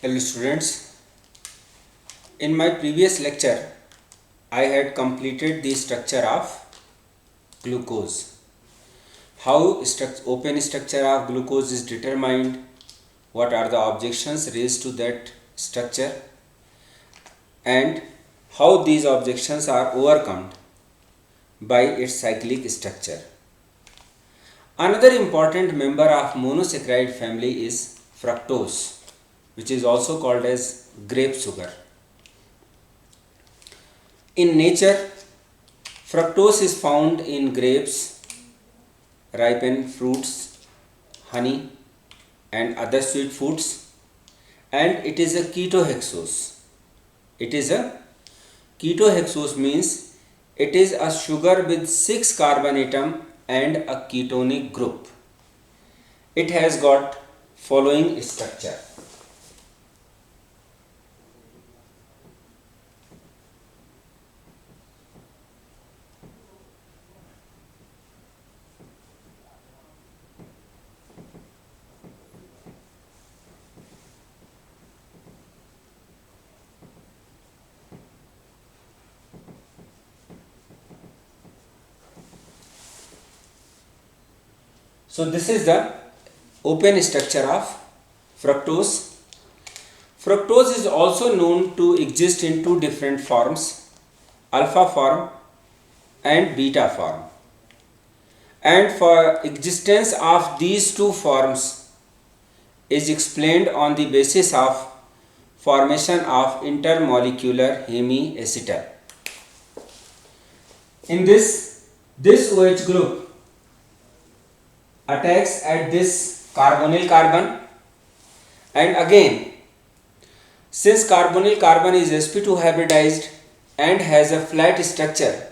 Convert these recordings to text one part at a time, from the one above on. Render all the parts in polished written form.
Hello students, in my previous lecture I had completed the structure of glucose. How open structure of glucose is determined, what are the objections raised to that structure, and how these objections are overcome by its cyclic structure. Another important member of monosaccharide family is fructose, which is also called as grape sugar. In nature, fructose is found in grapes, ripened fruits, honey, and other sweet foods, and it is a ketohexose. It is a ketohexose means it is a sugar with 6 carbon atom and a ketonic group. It has got following structure. So this is the open structure of fructose. Fructose is also known to exist in two different forms, alpha form and beta form. And for existence of these two forms is explained on the basis of formation of intermolecular hemiacetal. In this OH group attacks at this carbonyl carbon, and again since carbonyl carbon is sp2 hybridized and has a flat structure,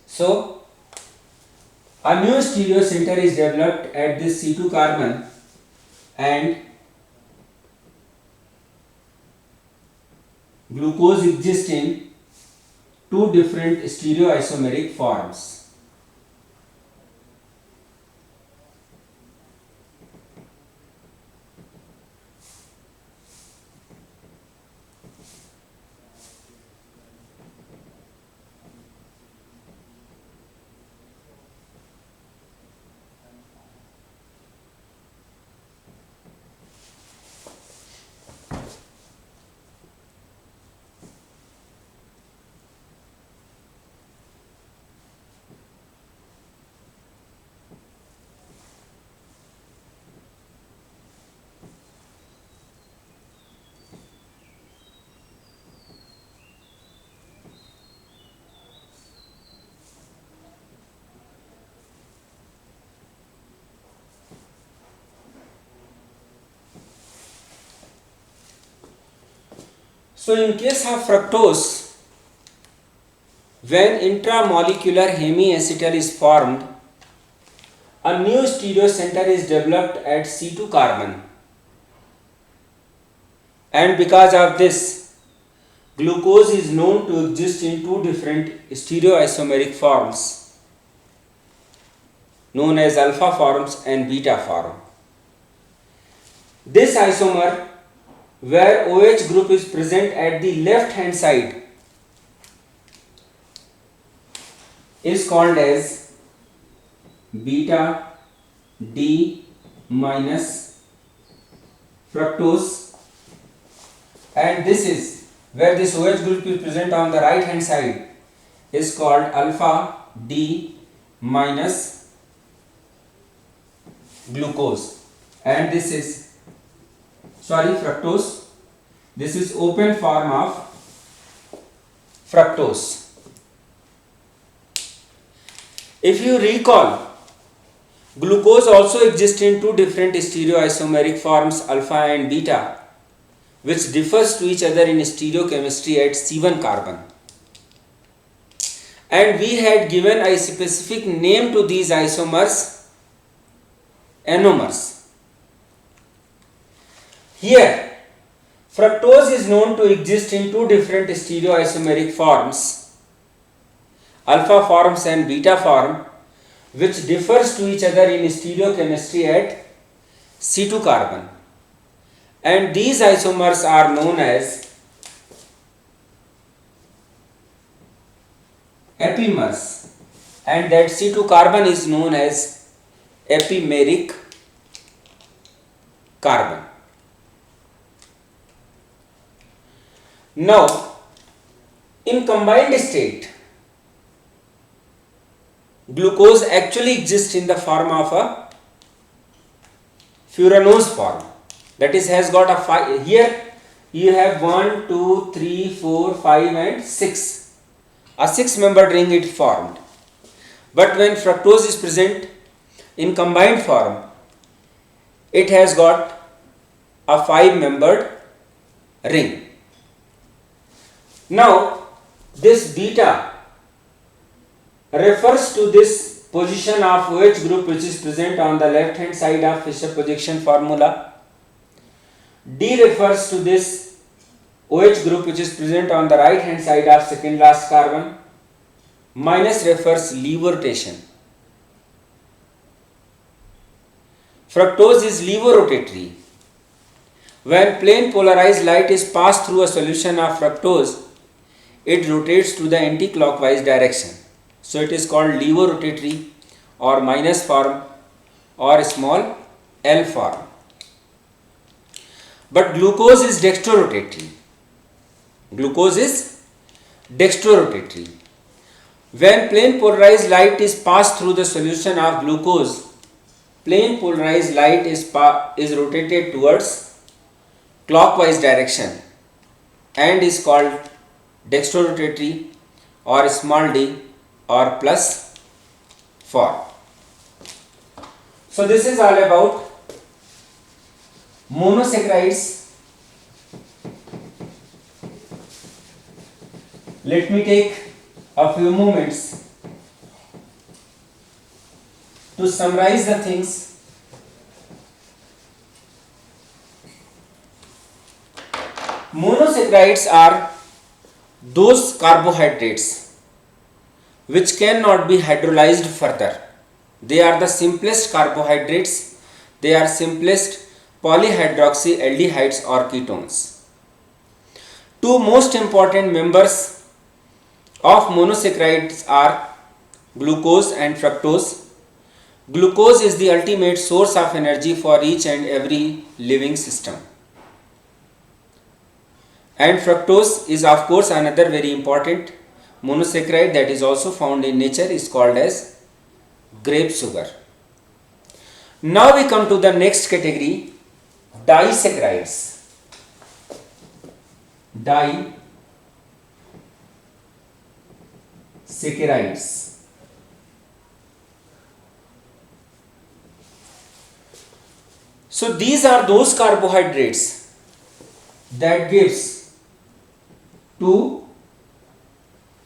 so a new stereocenter is developed at this C2 carbon and glucose exists in two different stereoisomeric forms. So in case of fructose, when intramolecular hemiacetal is formed, a new stereocenter is developed at C2 carbon, and because of this, glucose is known to exist in two different stereoisomeric forms known as alpha forms and beta form. This isomer, where OH group is present at the left hand side, is called as beta D minus fructose, and this is where this OH group is present on the right hand side is called alpha D minus glucose, and this is fructose. This is open form of fructose. If you recall, glucose also exists in two different stereoisomeric forms, alpha and beta, which differs to each other in stereochemistry at C1 carbon. And we had given a specific name to these isomers, anomers. Here, fructose is known to exist in two different stereoisomeric forms, alpha forms and beta form, which differs to each other in stereochemistry at C2 carbon. and these isomers are known as epimers, and that C2 carbon is known as epimeric carbon. Now, in combined state, glucose actually exists in the form of a furanose form, that is has got a 5. Here you have 1 2 3 4 5 and 6, a 6-membered ring it formed. But when fructose is present in combined form, it has got a 5-membered ring. Now this beta refers to this position of OH group which is present on the left hand side of Fischer projection formula. D refers to this OH group which is present on the right hand side of second last carbon. Minus refers levorotation. Fructose is levorotatory. When plane polarized light is passed through a solution of fructose, it rotates to the anti-clockwise direction. So it is called levorotatory or minus form or small L form. But glucose is dextrorotatory. Glucose is dextrorotatory. When plane polarized light is passed through the solution of glucose, plane polarized light is rotated towards clockwise direction and is called dextrorotatory or small d or plus form. So this is all about monosaccharides. Let me take a few moments to summarize the things. Monosaccharides are those carbohydrates which cannot be hydrolyzed further. They are the simplest carbohydrates. They are simplest polyhydroxyaldehydes or ketones. Two most important members of monosaccharides are glucose and fructose. Glucose is the ultimate source of energy for each and every living system. And fructose is of course another very important monosaccharide that is also found in nature, is called as grape sugar. Now we come to the next category, disaccharides. Disaccharides. So these are those carbohydrates that gives two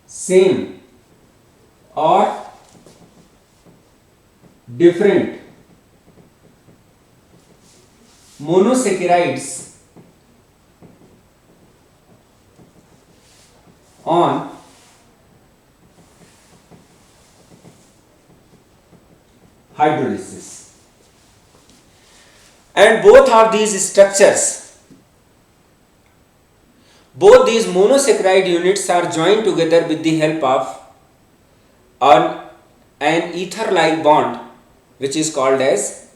same or different monosaccharides on hydrolysis. And both of these structures, both these monosaccharide units are joined together with the help of an ether-like bond which is called as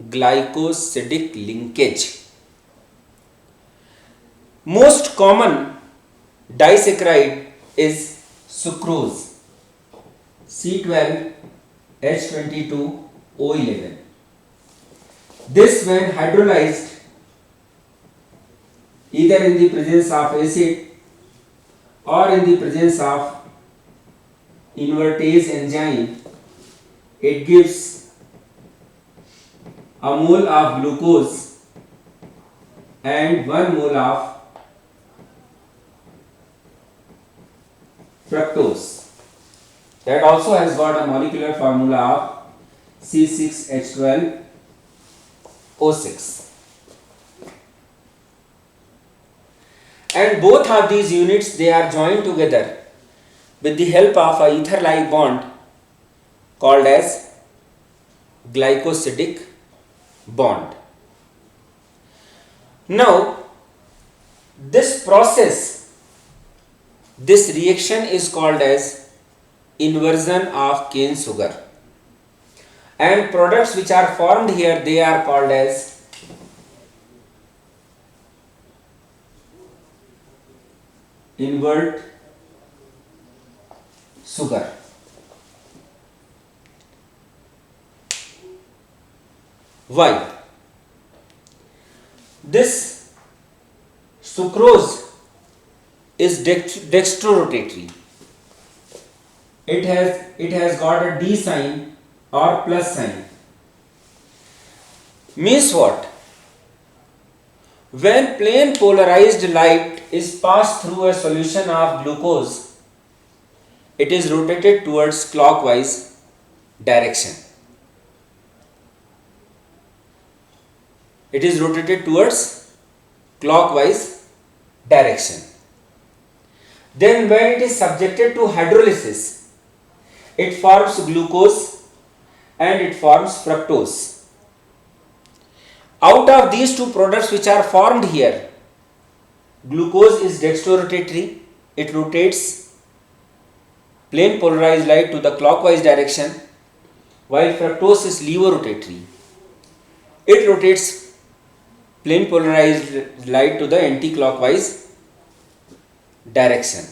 glycosidic linkage. Most common disaccharide is sucrose, C12H22O11. This, when hydrolyzed either in the presence of acid or in the presence of invertase enzyme, it gives a mole of glucose and 1 mole of fructose. That also has got a molecular formula of C6H12O6. And both of these units, they are joined together with the help of a ether-like bond called as glycosidic bond. Now, this process, this reaction is called as inversion of cane sugar, and products which are formed here, they are called as invert sugar. Why? This sucrose is dextrorotatory. It has got a D sign or plus sign. Means what? When plain polarized light is passed through a solution of glucose, it is rotated towards clockwise direction. It is rotated towards clockwise direction. Then when it is subjected to hydrolysis, it forms glucose and it forms fructose. Out of these two products which are formed here, glucose is dextrorotatory, it rotates plane polarized light to the clockwise direction, while fructose is levorotatory. It rotates plane polarized light to the anti-clockwise direction.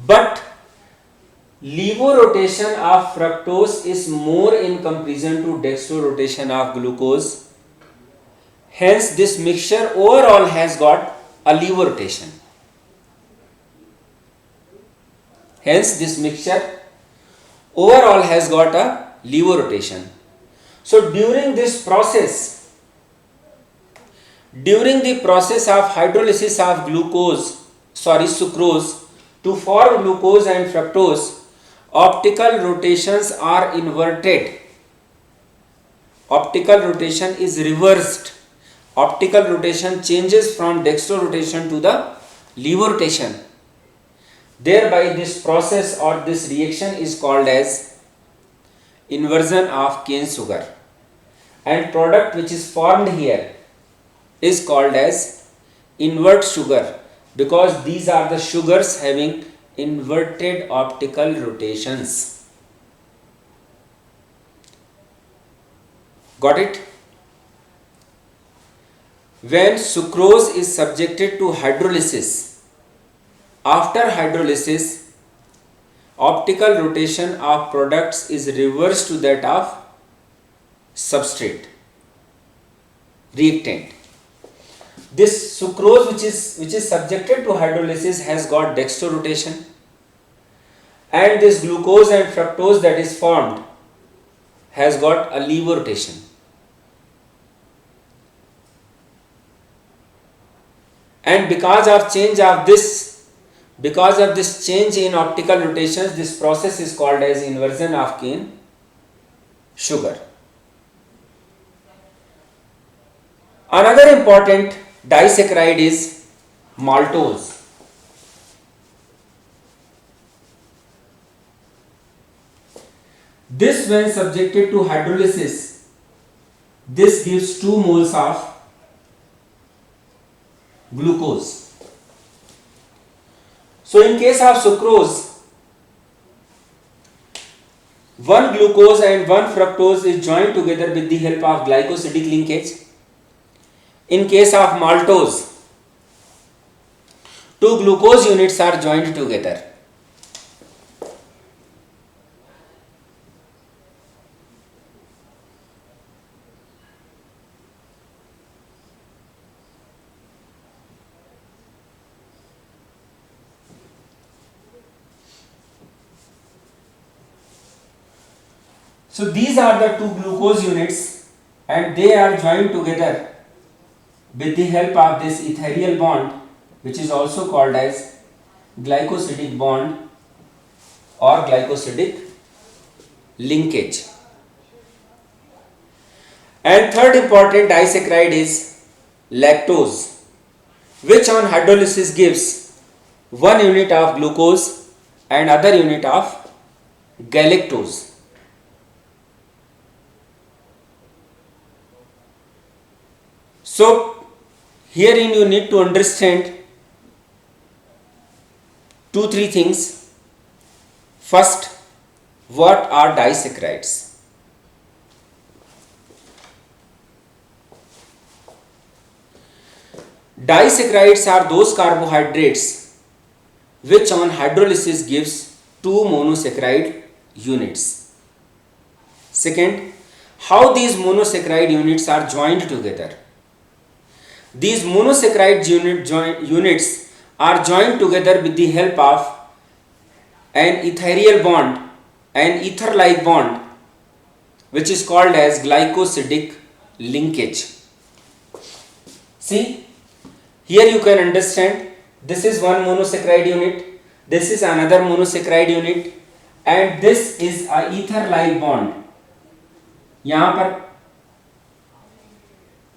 But levorotation of fructose is more in comparison to dextrorotation of glucose. Hence, this mixture overall has got a levorotation. Hence, this mixture overall has got a levorotation. So, during the process of hydrolysis of sucrose to form glucose and fructose, optical rotations are inverted. Optical rotation is reversed. Optical rotation changes from dextrorotation to the levorotation. Thereby, this process or this reaction is called as inversion of cane sugar, and product which is formed here is called as invert sugar, because these are the sugars having inverted optical rotations. Got it? When sucrose is subjected to hydrolysis, after hydrolysis, optical rotation of products is reversed to that of substrate, reactant. This sucrose which is subjected to hydrolysis has got dextrorotation, and this glucose and fructose that is formed has got a levorotation. And because of this change in optical rotations, this process is called as inversion of cane sugar. Another important disaccharide is maltose. This, when subjected to hydrolysis, this gives 2 moles of glucose. So, in case of sucrose, 1 glucose and 1 fructose is joined together with the help of glycosidic linkage. In case of maltose, 2 glucose units are joined together. So, these are the 2 glucose units, and they are joined together with the help of this ethereal bond, which is also called as glycosidic bond or glycosidic linkage. And third important disaccharide is lactose, which on hydrolysis gives 1 unit of glucose and other unit of galactose. So herein you need to understand two three things. First, what are disaccharides? Disaccharides are those carbohydrates which on hydrolysis gives two monosaccharide units. Second, how these monosaccharide units are joined together. These monosaccharide units are joined together with the help of an ethereal bond, an ether-like bond, which is called as glycosidic linkage. See, here you can understand, this is one monosaccharide unit, this is another monosaccharide unit, and this is a ether-like bond. यहाँ पर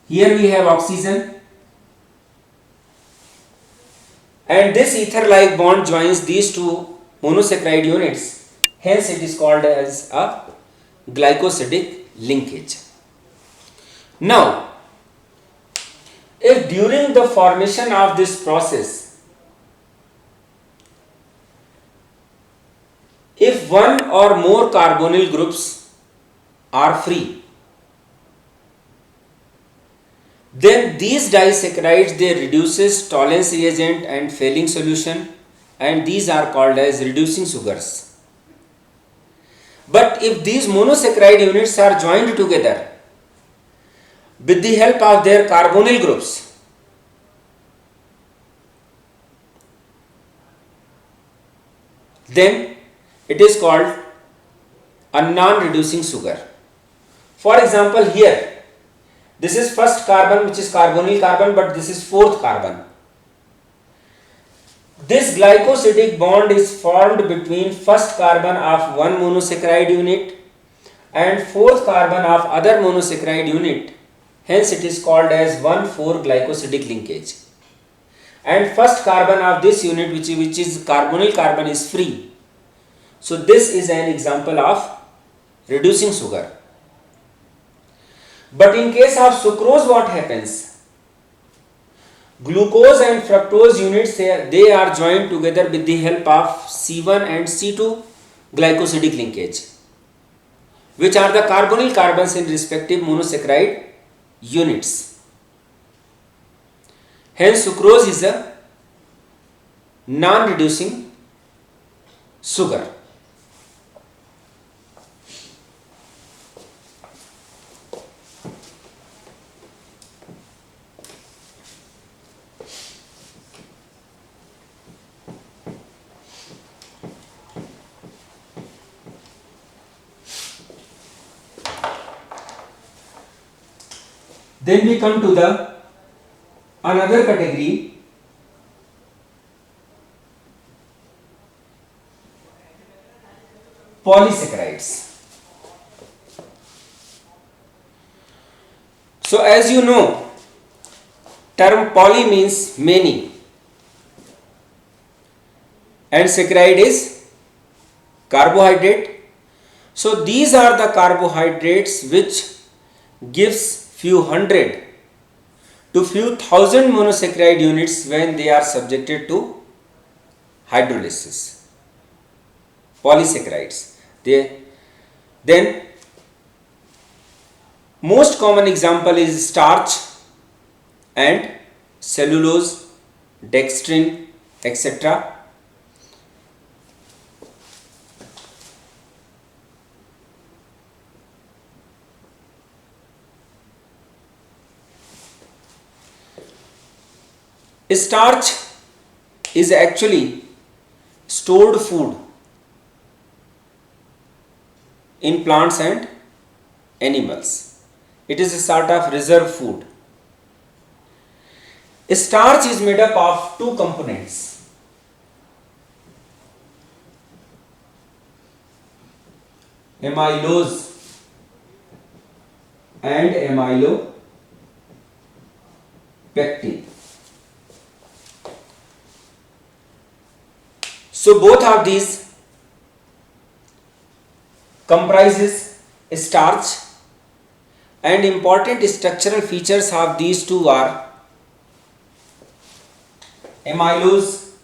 here we have oxygen, and this ether-like bond joins these two monosaccharide units. Hence, it is called as a glycosidic linkage. Now, if during the formation of this process, if one or more carbonyl groups are free, then these disaccharides, they reduces Tollens reagent and failing solution, and these are called as reducing sugars. But if these monosaccharide units are joined together with the help of their carbonyl groups, then it is called a non-reducing sugar. For example, here this is first carbon, which is carbonyl carbon, but this is fourth carbon. This glycosidic bond is formed between first carbon of one monosaccharide unit and fourth carbon of other monosaccharide unit. Hence, it is called as 1,4 glycosidic linkage. And first carbon of this unit, which is carbonyl carbon, is free. So this is an example of reducing sugar. But in case of sucrose, what happens? Glucose and fructose units, they are joined together with the help of C1 and C2 glycosidic linkage, which are the carbonyl carbons in respective monosaccharide units. Hence, sucrose is a non-reducing sugar. Then we come to the another category, polysaccharides. So as you know, term poly means many and saccharide is carbohydrate. So these are the carbohydrates which gives few hundred to few thousand monosaccharide units when they are subjected to hydrolysis. Polysaccharides. Then most common example is starch and cellulose, dextrin, etc. Starch is actually stored food in plants and animals. It is a sort of reserve food. Starch is made up of two components. Amylose and amylopectin. So both of these comprises starch, And important structural features of these two are amylose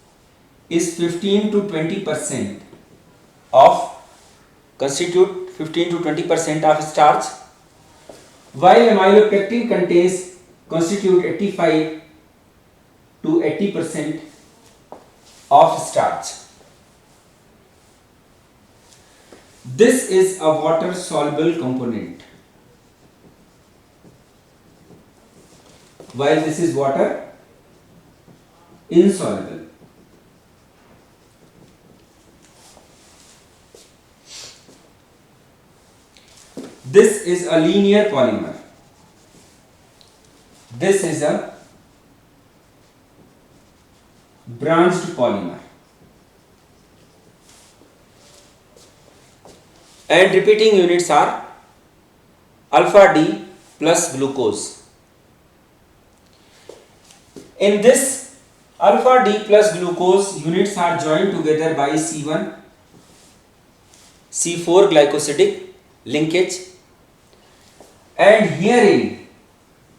is 15 to 20% of constitute 15 to 20% of starch, while amylopectin constitute 85 to 80% of starch. This is a water soluble component, while this is water insoluble. This is a linear polymer. This is a branched polymer. And repeating units are alpha D plus glucose. In this alpha D plus glucose, units are joined together by C1 C4 glycosidic linkage, and herein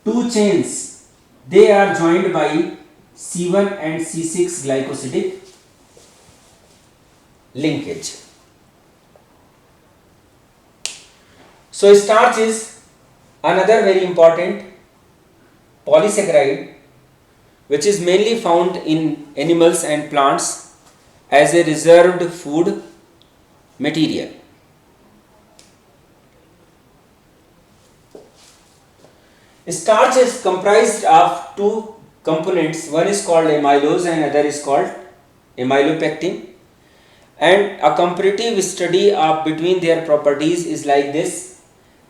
two chains, they are joined by C1 and C6 glycosidic linkage. So starch is another very important polysaccharide which is mainly found in animals and plants as a reserved food material. Starch is comprised of two components, one is called amylose and other is called amylopectin, and a comparative study of between their properties is like this.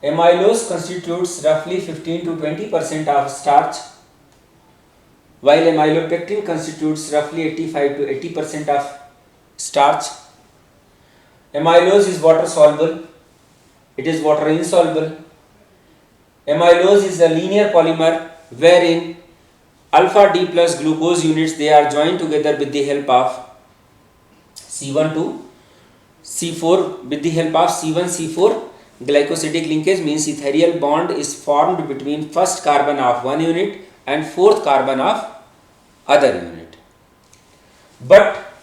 Amylose constitutes roughly 15 to 20% of starch, while amylopectin constitutes roughly 85 to 80% of starch. Amylose is water soluble, it is water insoluble. Amylose is a linear polymer wherein alpha D plus glucose units, they are joined together with the help of C1 to C4 with the help of C1 C4 glycosidic linkage, means ethereal bond is formed between first carbon of one unit and fourth carbon of other unit. But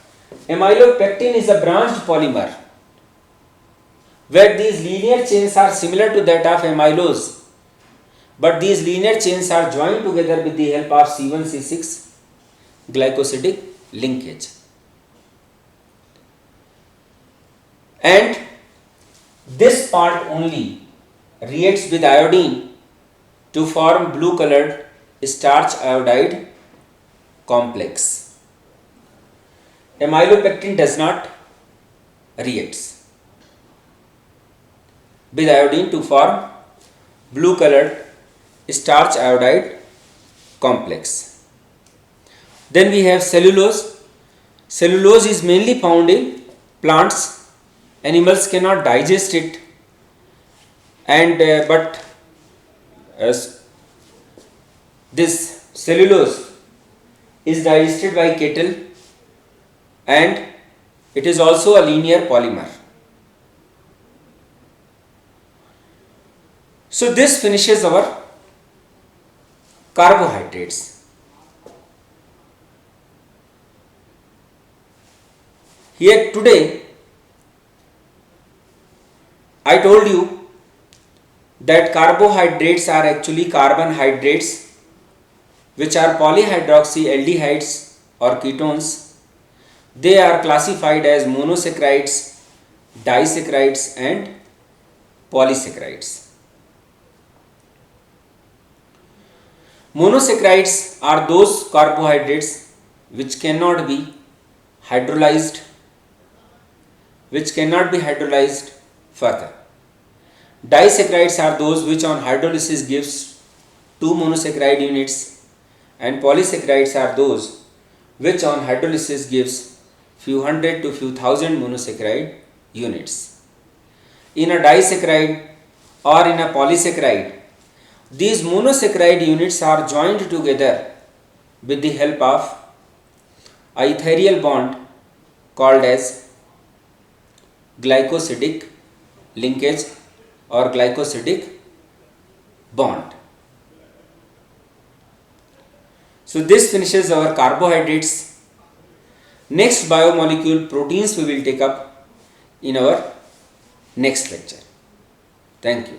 amylopectin is a branched polymer where these linear chains are similar to that of amylose, but these linear chains are joined together with the help of C1 C6 glycosidic linkage. And this part only reacts with iodine to form blue colored starch iodide complex. Amylopectin does not reacts with iodine to form blue colored starch iodide complex. Then we have cellulose. Cellulose is mainly found in plants. Animals cannot digest it, and this cellulose is digested by cattle, and it is also a linear polymer. So this finishes our carbohydrates. Here today I told you that carbohydrates are actually carbon hydrates which are polyhydroxyaldehydes or ketones. They are classified as monosaccharides, disaccharides and polysaccharides. Monosaccharides are those carbohydrates which cannot be hydrolyzed further. Disaccharides are those which on hydrolysis gives 2 monosaccharide units, and polysaccharides are those which on hydrolysis gives few hundred to few thousand monosaccharide units. In a disaccharide or in a polysaccharide, these monosaccharide units are joined together with the help of a ethereal bond called as glycosidic linkage or glycosidic bond. So this finishes our carbohydrates. Next biomolecule proteins we will take up in our next lecture. Thank you.